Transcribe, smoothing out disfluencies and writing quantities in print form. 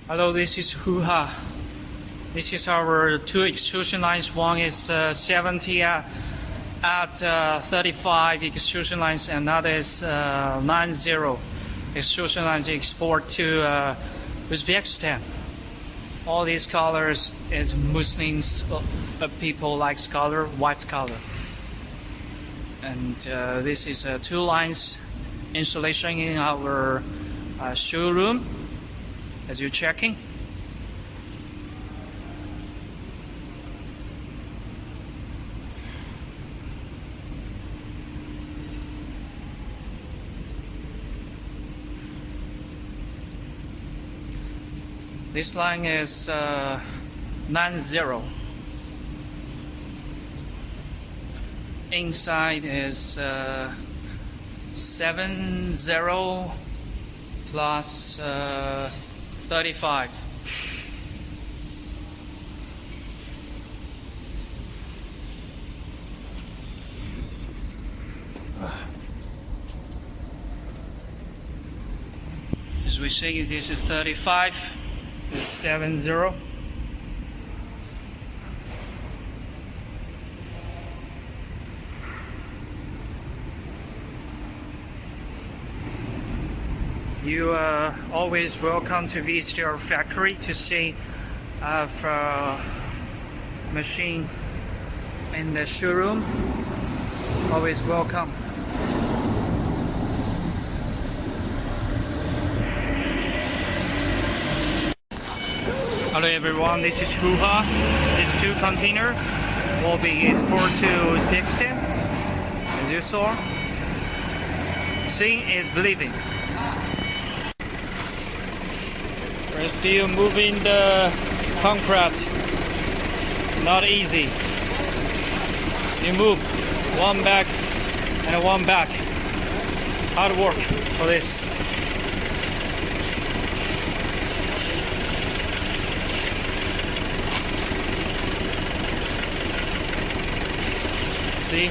Hello, this is HOOHA. This is our two extrusion lines. One is 70 at 35 extrusion lines, and another is 90 extrusion lines export to Uzbekistan. All these colors is Muslims, people like color, white color. And this is two lines installation in our showroom as you're checking. This line is 90. Inside is 70 plus 35. As we see, this is 35. This is 70. You are always welcome to visit our factory to see machine in the showroom. Always welcome. Hello everyone, this is HOOHA. These two containers will be exported to Uzbekistan. As you saw, seeing is believing. We're still moving the concrete. Not easy. You move one back and one back. Hard work for this. See?